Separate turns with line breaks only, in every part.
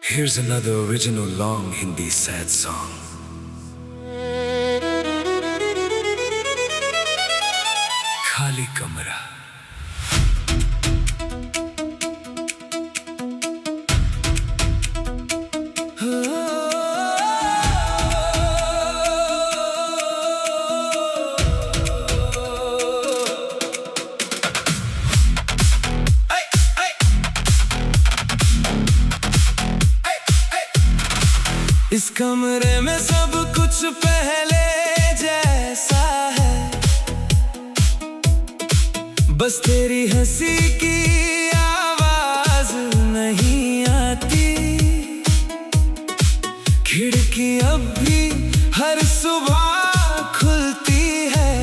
Here's another original long Hindi sad song. खाली कमरा। इस कमरे में सब कुछ पहले जैसा है, बस तेरी हंसी की आवाज नहीं आती। खिड़की अब भी हर सुबह खुलती है,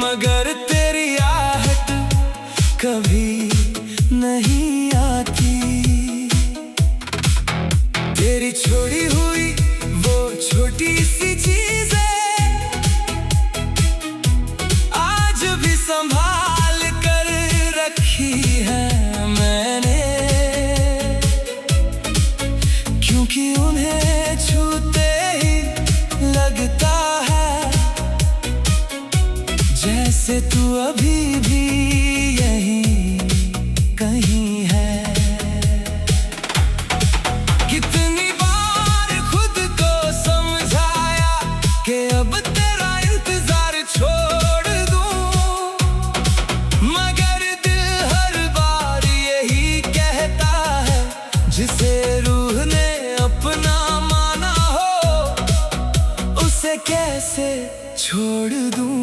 मगर तेरी आहट कभी नहीं आती। तेरी छोड़ी हुई वो छोटी सी चीजें आज भी संभाल कर रखी है मैंने, क्योंकि उन्हें छूते ही लगता है जैसे तू अभी भी यहीं कहीं है। जिसे रूह ने अपना माना हो, उसे कैसे छोड़ दूं।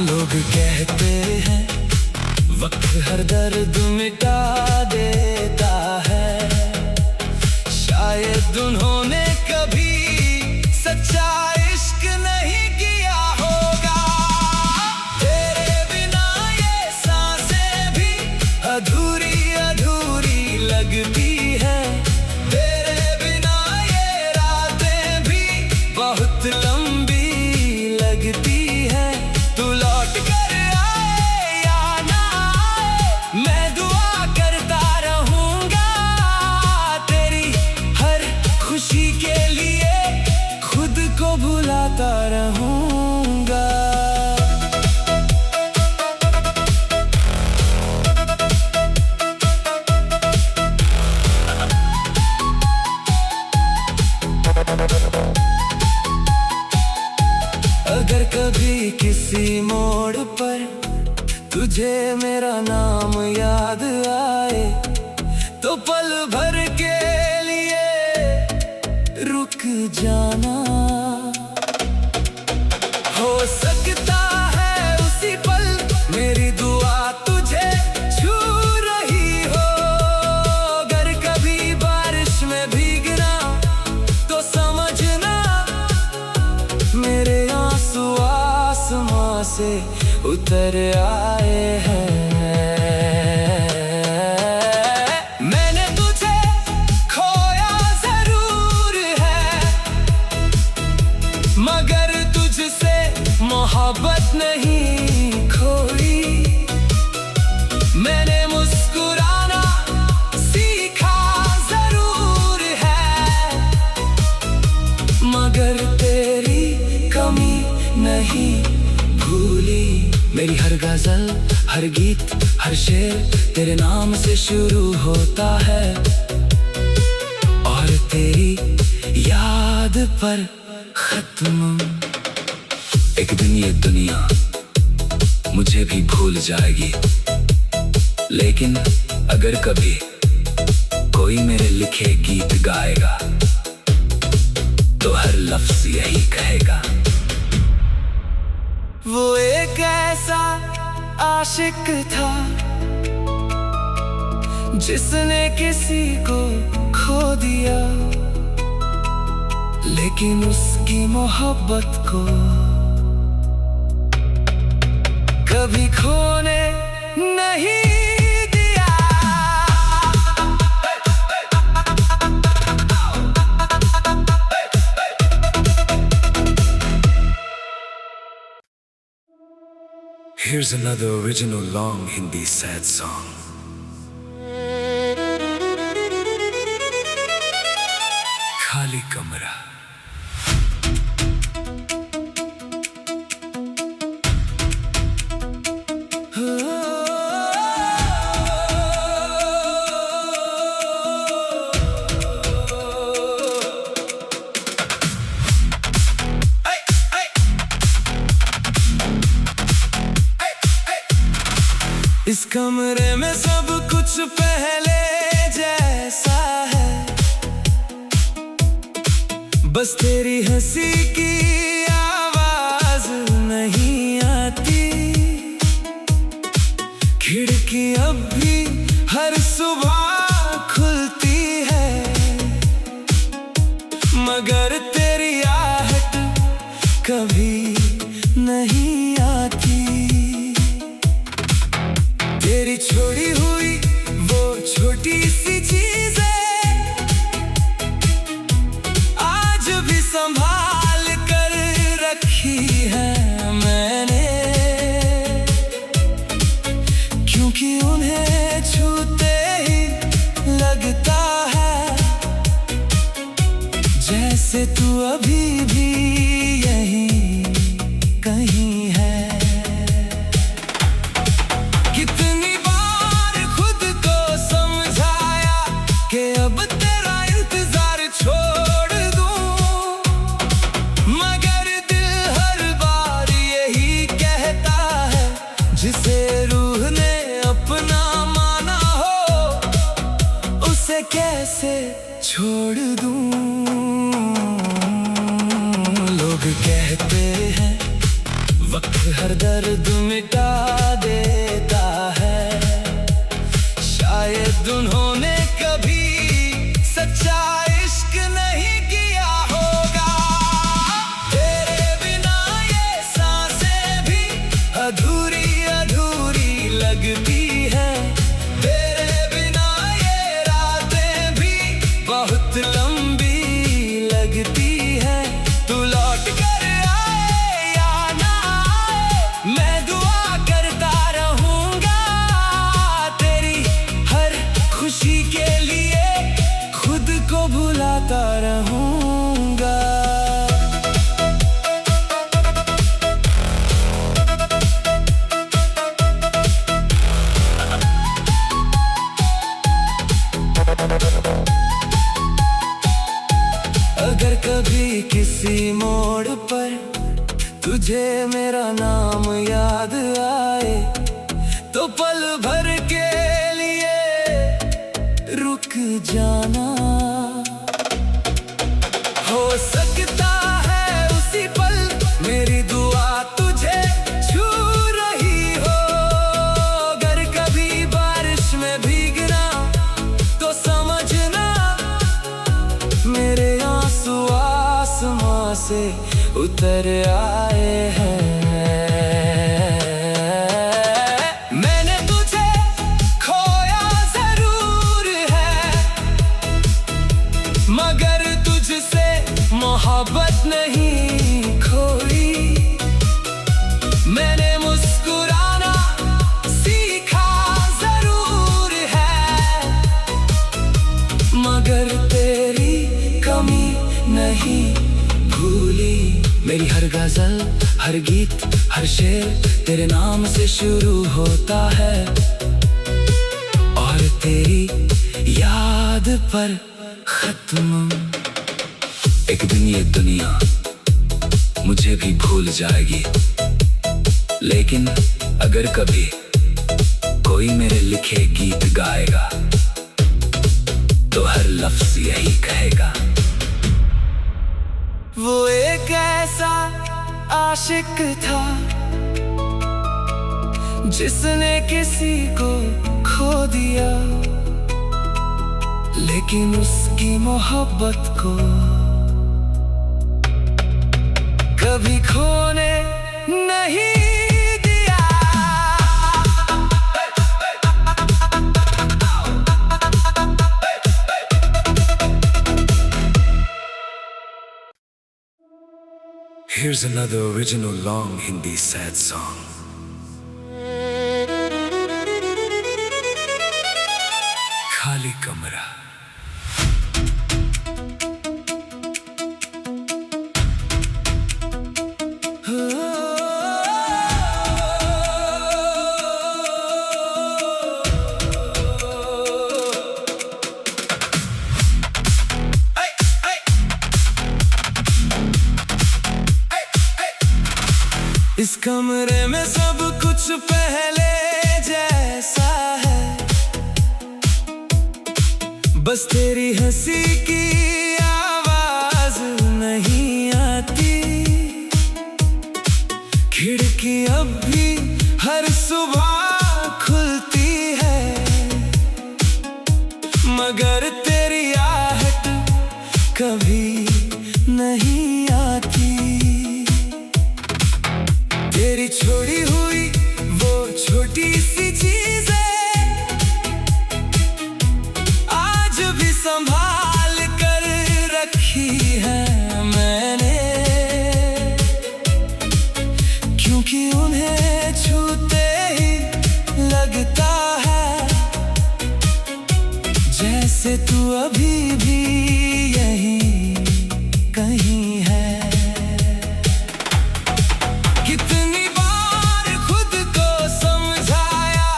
लोग कहते हैं वक्त हर दर्द मिटा देता है, शायद उन्होंने कभी सच्चा इश्क नहीं किया होगा। तेरे बिना ये सांसें भी अधूरी लगती है, तेरे बिना ये रातें भी बहुत लंबी लगती है। तू लौट कर आए या ना आए, मैं दुआ करता रहूंगा। तेरी हर खुशी के लिए खुद को भुलाता रहूंगा। अगर कभी किसी मोड़ पर तुझे मेरा नाम याद आए, तो पल भर के लिए रुक जाना। हो सकता है उसी पल मेरी दुआ तुझे छू रही हो। अगर कभी बारिश में भीगना तो समझना मेरे आंसू आसमां से उतर आए हैं। मैंने तुझे खोया जरूर है, मगर तुझसे मोहब्बत नहीं खोई। मैंने मुस्कुराना सीखा जरूर है, मगर तेरी कमी नहीं भूली। मेरी हर गजल, हर गीत, हर शेर तेरे नाम से शुरू होता है, और तेरी याद पर खत्म। एक दिन ये दुनिया मुझे भी भूल जाएगी, लेकिन अगर कभी कोई मेरे लिखे गीत गाएगा तो हर लफ्ज यही कहेगा। वो एक ऐसा आशिक था जिसने किसी को खो दिया, लेकिन उसकी मोहब्बत को कभी खोने नहीं दिया। Here's another original long Hindi sad song. खाली कमरा। इस कमरे में सब कुछ पहले जैसा है, बस तेरी हंसी की आवाज नहीं आती। खिड़की अब भी हर सुबह खुलती है, मगर तेरी आहट कभी नहीं आती। तेरी छोड़ी हुई वो छोटी सी चीजें आज भी संभाल कर रखी है मैंने, क्योंकि उन्हें छूते ही लगता है जैसे तू अभी भी यहीं कहीं है। जिसे रूह ने अपना माना हो, उसे कैसे छोड़ दूं। लोग कहते हैं वक्त हर दर्द मिटा देता है, शायद उन्होंने कभी सच्चा इश्क नहीं किया होगा। तेरे बिना ये सांसें भी अधूरी लगती है, तेरे बिना ये रातें भी बहुत लंबी लगती है। तू लौट कर आए या ना आए, मैं दुआ करता रहूंगा। तेरी हर खुशी के लिए खुद को भुलाता रहूंगा। अगर कभी किसी मोड़ पर तुझे मेरा नाम याद आए, तो पल भर के लिए रुक जाना। हो सकता है उसी पल मेरी दुआ तुझे छू रही हो। अगर कभी बारिश में भीगना तो समझना मेरे आंसू आसमां से उतर आए हैं। मैंने तुझे खोया जरूर है, मगर तुझसे मोहब्बत नहीं खोई। मैंने मुस्कुराना सीखा जरूर है, मगर तेरी कमी नहीं भूली। मेरी हर गजल, हर गीत, हर शेर तेरे नाम से शुरू होता है, और तेरी याद पर खत्म। एक दिन ये दुनिया मुझे भी भूल जाएगी, लेकिन अगर कभी कोई मेरे लिखे गीत गाएगा तो हर लफ्ज यही कहेगा। वो एक ऐसा आशिक था जिसने किसी को खो दिया, लेकिन उसकी मोहब्बत को कभी खोने नहीं दिया। Here's another original long Hindi sad song. खाली कमरा। इस कमरे में सब कुछ पहले जैसा है, बस तेरी हंसी की आवाज नहीं आती। खिड़की अब भी हर सुबह खुलती है, मगर तेरी आहट कभी नहीं आती। तेरी छोड़ी हुई वो छोटी सी चीजें आज भी संभाल कर रखी है मैंने, क्योंकि उन्हें छूते ही लगता है जैसे तू अभी भी यहीं कहीं है। कितनी बार खुद को समझाया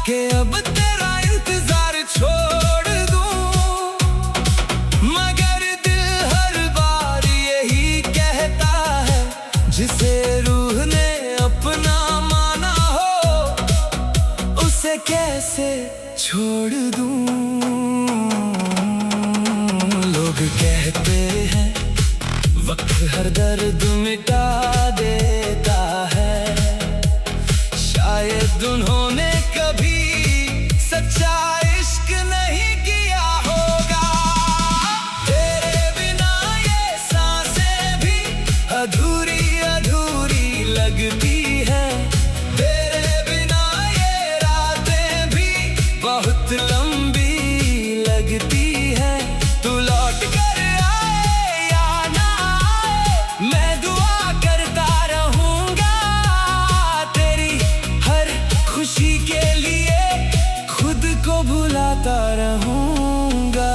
कि अब तेरा इंतजार छोड़ दूं, मगर दिल हर बार यही कहता है जिसे रूह ने अपना माना हो उसे कैसे छोड़ दूं। लोग कहते हैं वक्त हर दर्द मिटा देता है, शायद उन्होंने कभी सच्चा इश्क नहीं किया होगा। तेरे बिना ये सांसें भी अधूरी अधूरी लगती है, तेरे बिना ये रातें भी बहुत लंबी लगती है। तू लौट कर आए या ना आए मैं दुआ करता रहूंगा, तेरी हर खुशी के लिए खुद को भुलाता रहूंगा।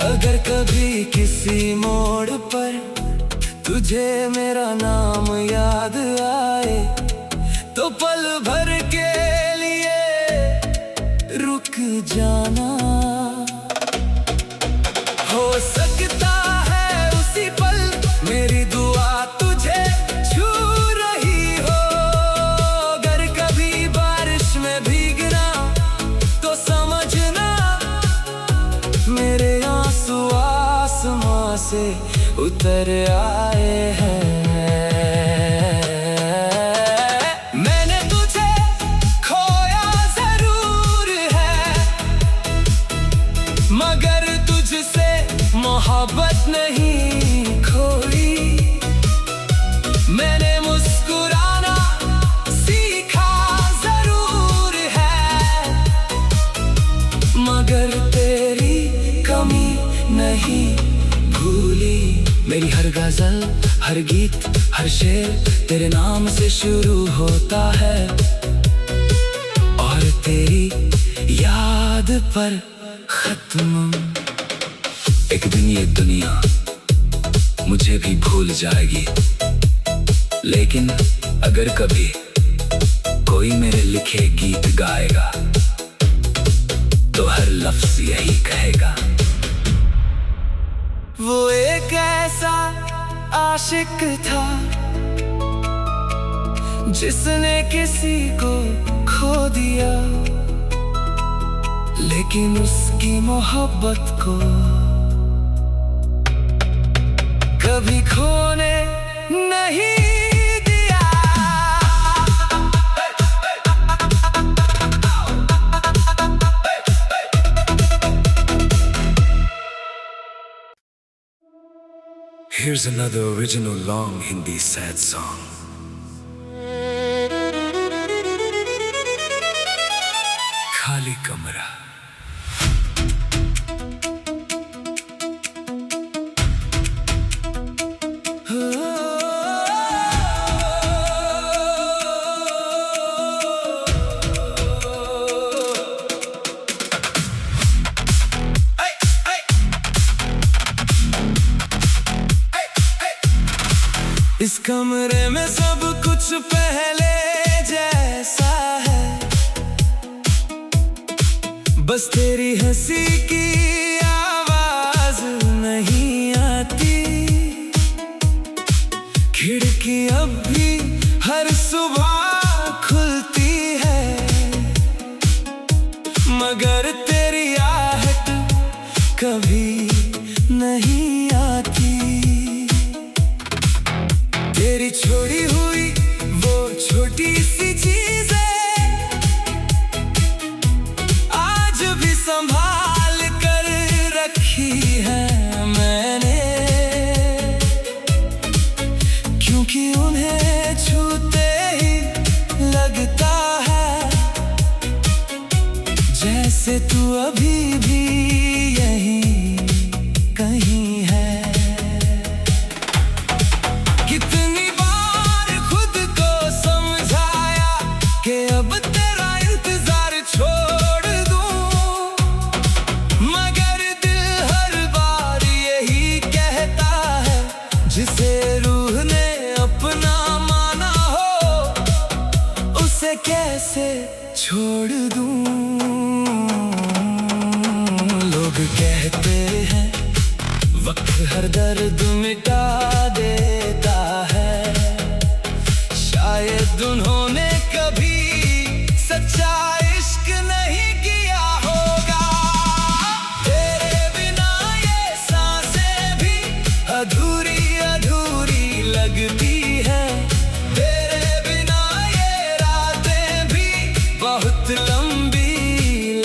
अगर कभी किसी मोड़ पर तुझे मेरा नाम याद आए तो पल भर के लिए रुक जाना। हो सकता है उसी पल मेरी दुआ तुझे छू रही हो। अगर कभी बारिश में भीगना तो समझना मेरे आंसू आसमां से उतर आए हैं। मैंने तुझे खोया जरूर है, मगर तुझसे मोहब्बत नहीं खोई। मैंने मुस्कुराना सीखा जरूर है, मगर तेरी कमी नहीं भूली। मेरी हर गजल हर गीत हर शेर तेरे नाम से शुरू होता है, और तेरी याद पर खत्म। एक दिन ये दुनिया मुझे भी भूल जाएगी, लेकिन अगर कभी कोई मेरे लिखे गीत गाएगा तो हर लफ्ज यही कहेगा। वो एक ऐसा आशिक था जिसने किसी को खो दिया, लेकिन उसकी मोहब्बत को कभी खोने नहीं दिया। Here's another original long Hindi sad song. खाली कमरा। इस कमरे में सब कुछ पहले जैसा है, बस तेरी हंसी की आवाज नहीं आती। खिड़की अब भी हर सुबह खुलती है, मगर तेरी आहट कभी नहीं आती। तेरी छोड़ी हुई वो छोटी सी चीजें आज भी संभाल कर रखी है मैंने, क्योंकि उन्हें छूते ही लगता है जैसे तू अभी भी यहीं कहीं है। कितनी बार खुद को समझाया कि अब तेरा इंतजार छोड़ दूं, मगर दिल हर बार यही कहता है जिसे रूह ने अपना माना हो उसे कैसे छोड़ दूं। लोग कहते हैं वक्त हर दर्द मिटा देता है, शायद उन्होंने कभी सच्चा इश्क नहीं किया होगा। तेरे बिना ये सांसें भी अधूरी अधूरी लगती है, तेरे बिना ये रातें भी बहुत लंबी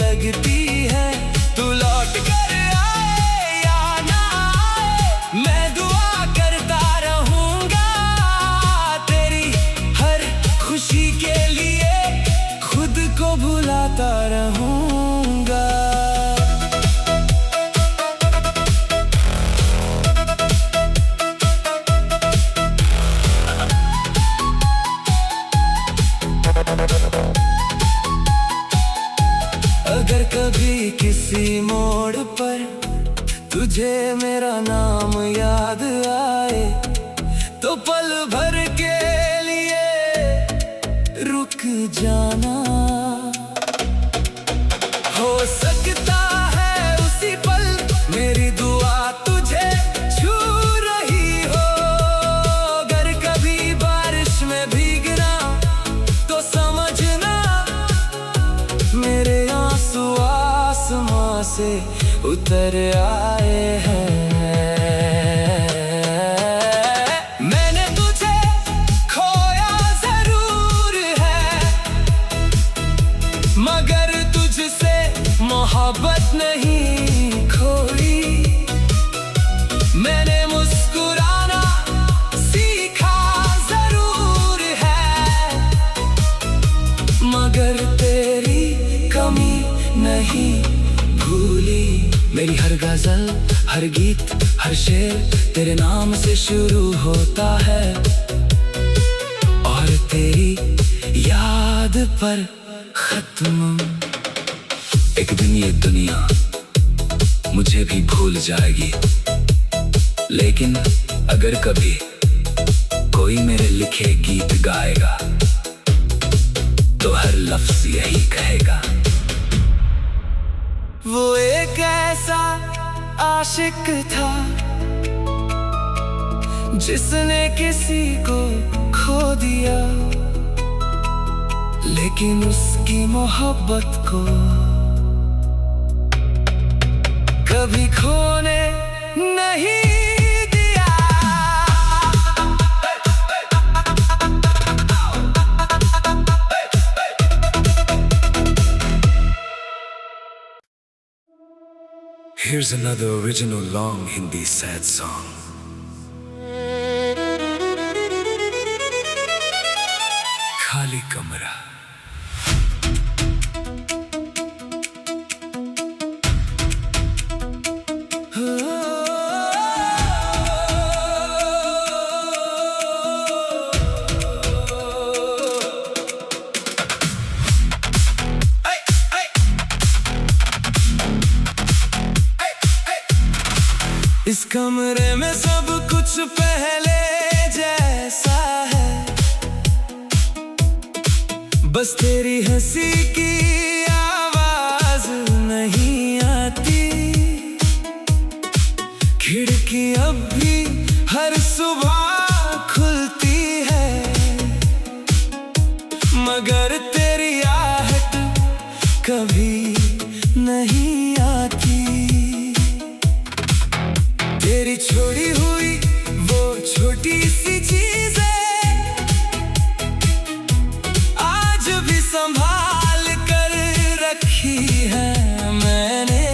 लगती है। तू लौट कर आए या ना आए, मैं दुआ करता रहूंगा तेरी हर खुशी के लिए, खुद को भुलाता रहूंगा। अगर कभी किसी मोड़ पर तुझे मेरा नाम याद आए, तो पल भर के लिए रुक जाना। हो सकता है उसी पल मेरी दुआ तुझे छू रही हो। अगर कभी बारिश में भीगना तो समझना मेरे आंसू आसमां से उतर आए हैं। मैंने तुझे खोया जरूर है, मगर तुझसे मोहब्बत नहीं खोई। मैंने मुस्कुराना सीखा जरूर है, मगर तेरी कमी नहीं भूली। मेरी हर गजल, हर गीत, हर शेर तेरे नाम से शुरू होता है, और तेरी याद पर खत्म। एक दिन ये दुनिया मुझे भी भूल जाएगी, लेकिन अगर कभी कोई मेरे लिखे गीत गाएगा तो हर लफ्ज यही कहेगा। वो एक ऐसा आशिक था जिसने किसी को खो दिया, लेकिन उसकी मोहब्बत को कभी खोने नहीं दिया। Here's another original long Hindi sad song. खाली कमरा। इस कमरे में सब कुछ पहले जैसा है, बस तेरी हंसी की आवाज नहीं आती। खिड़की अब भी हर सुबह खुलती है, मगर तेरी आहट कभी नहीं आती। तेरी छोड़ी हुई वो छोटी सी चीजें आज भी संभाल कर रखी है मैंने,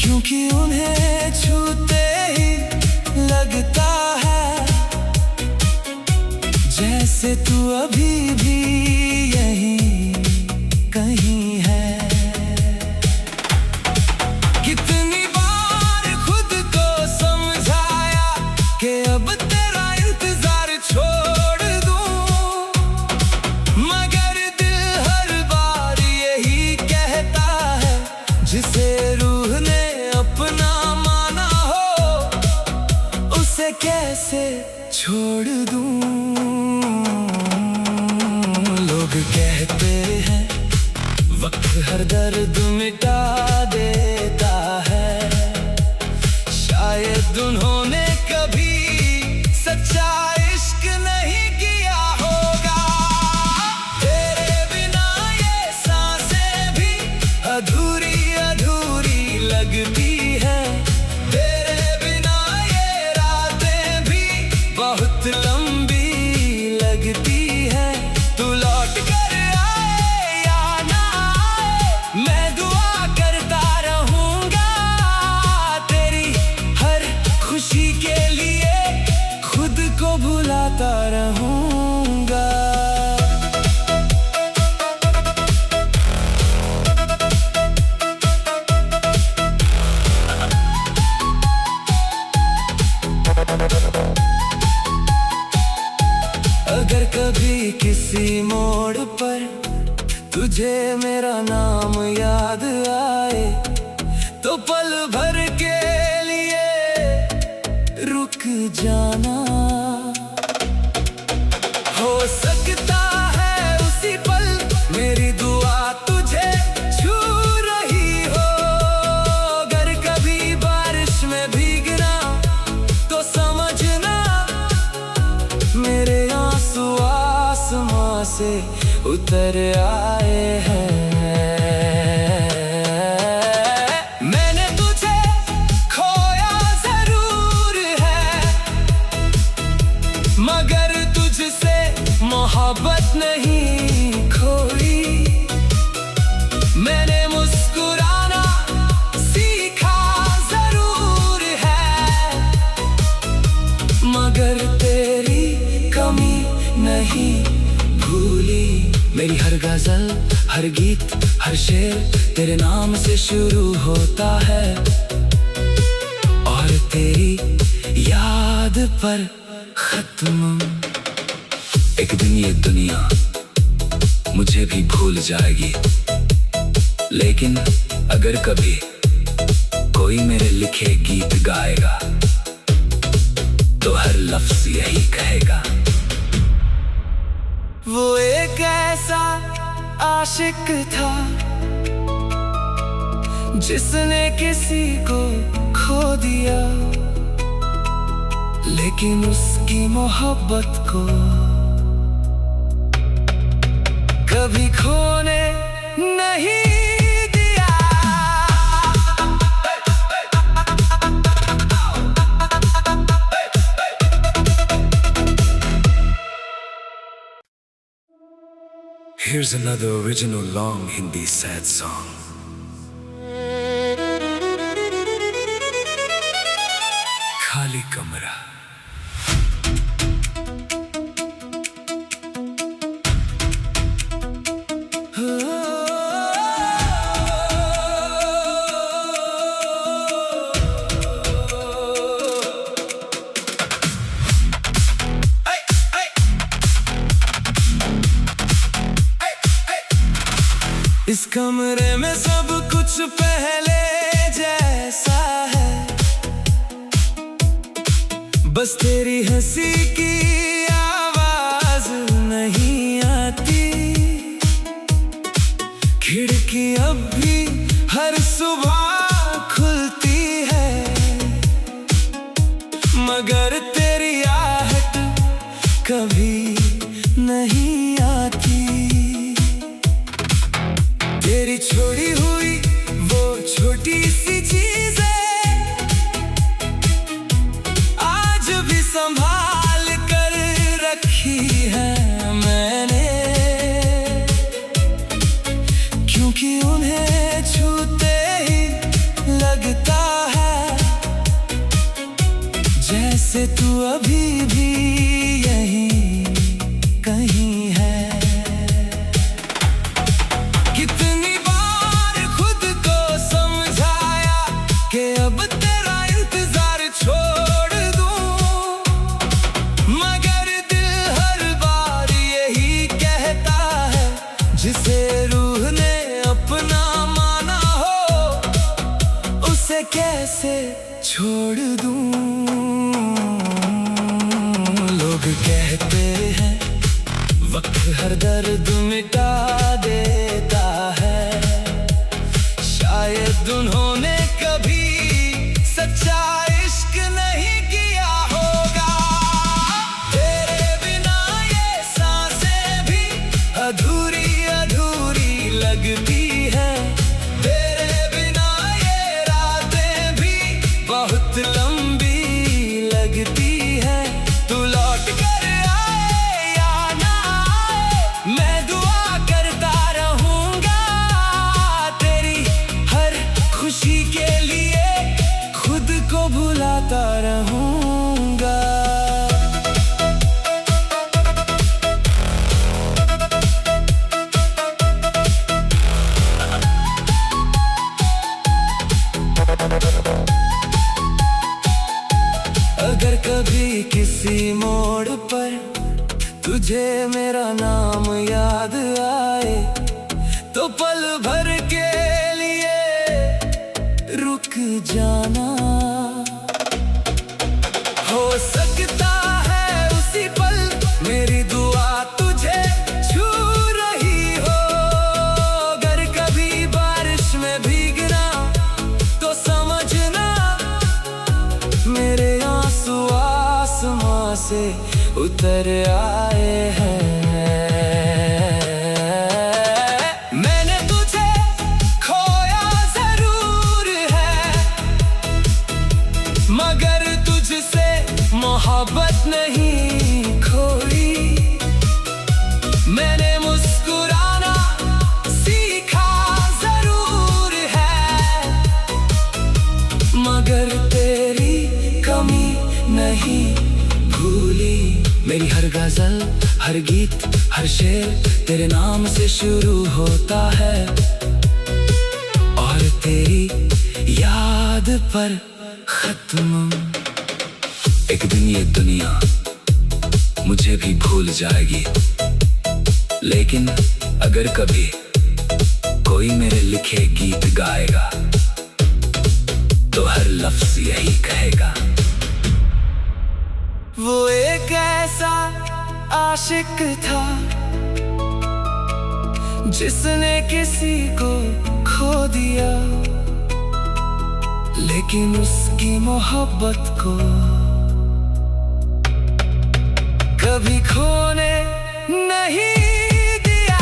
क्योंकि उन्हें छूते ही लगता है जैसे तू अभी भी यहीं कहीं है। कितनी बार खुद को समझाया कि अब तेरा इंतजार छोड़ दूं, मगर दिल हर बार यही कहता है जिसे रूह ने अपना माना हो उसे कैसे छोड़ दूं। लोग कहते हैं वक्त हर दर्द मिटा देता है, शायद उन्होंने कभी सच्चा इश्क नहीं किया होगा। तेरे बिना ये सांसें भी अधूरी अधूरी लगती है, तेरे बिना ये रातें भी बहुत लंबी लगती है। तू लौट कर आए या ना आए मैं दुआ करता रहूंगा, तेरी हर खुशी के लिए खुद को भुलाता रहूंगा। अगर कभी किसी मोड़ पर तुझे मेरा नाम याद आए तो पल भर के लिए रुक जाना। हो सकता है उसी पल मेरी दुआ तुझे छू रही हो। अगर कभी बारिश में भीगना तो समझना मेरे आंसू आसमां से उतर आए हैं। मैंने तुझे खोया जरूर है, मगर तुझसे मोहब्बत नहीं खोई। मैंने मुस्कुराना सीखा जरूर है, मगर तेरी कमी नहीं भूली। मेरी हर गजल, हर गीत, हर शेर तेरे नाम से शुरू होता है, और तेरी याद पर खत्म। एक दिन ये दुनिया मुझे भी भूल जाएगी, लेकिन अगर कभी कोई मेरे लिखे गीत गाएगा तो हर लफ्ज यही कहेगा। वो एक ऐसा आशिक था जिसने किसी को खो दिया, लेकिन उसकी मोहब्बत को कभी खोने नहीं दिया। Here's another original long Hindi sad song. खाली कमरा। इस कमरे में सब कुछ पहले जैसा है, बस तेरी हंसी की आवाज नहीं खिड़की अब भी हर सुबह खुलती है, मगर तेरी आहट कभी नहीं आती। तेरी छोड़ी हुई वो छोटी सी चीजें आज भी संभाल कर रखी है मैंने, क्योंकि उन्हें छूते ही लगता है जैसे तू अभी भी यहीं कहीं है। कितनी बार खुद को समझाया कि अब तेरा इंतजार छोड़ दूं, मगर दिल हर बार यही कहता है जिसे रूह ने अपना माना हो उसे कैसे छोड़ दूं। लोग कहते हैं वक्त हर दर्द मिटा देता है, शायद उन्होंने कभी सच्चा इश्क नहीं किया होगा। तेरे बिना ये सांसें भी अधूरी अधूरी लगती है, तेरे बिना ये रातें भी बहुत लंबी लगती है। तू लौट कर आए या ना आए मैं दुआ करता रहूंगा, तेरी हर खुशी के लिए खुद को भुलाता रहूंगा। अगर कभी किसी मोड़ पर तुझे मेरा नाम याद आए तो पल भर के लिए रुक जाना। हो सकता है उसी पल मेरी दुआ तुझे छू रही हो, अगर कभी बारिश में भीगना तो समझना मेरे आंसू आसमां से उतर आए हैं। मैंने तुझे खोया जरूर है, मगर तुझसे मोहब्बत नहीं खोई। मैंने मुस्कुराना सीखा जरूर है, मगर तेरी कमी नहीं भूली। मेरी हर गजल, हर गीत, हर शेर तेरे नाम से शुरू होता है, और तेरी याद पर खत्म। एक दिन ये दुनिया मुझे भी भूल जाएगी, लेकिन अगर कभी कोई मेरे लिखे गीत गाएगा तो हर लफ्ज यही कहेगा। वो एक ऐसा आशिक था जिसने किसी को खो दिया, लेकिन उसकी मोहब्बत को कभी खोने नहीं दिया।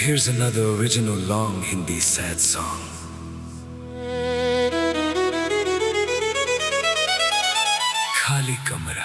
Here's another original long Hindi sad song. खाली कमरा।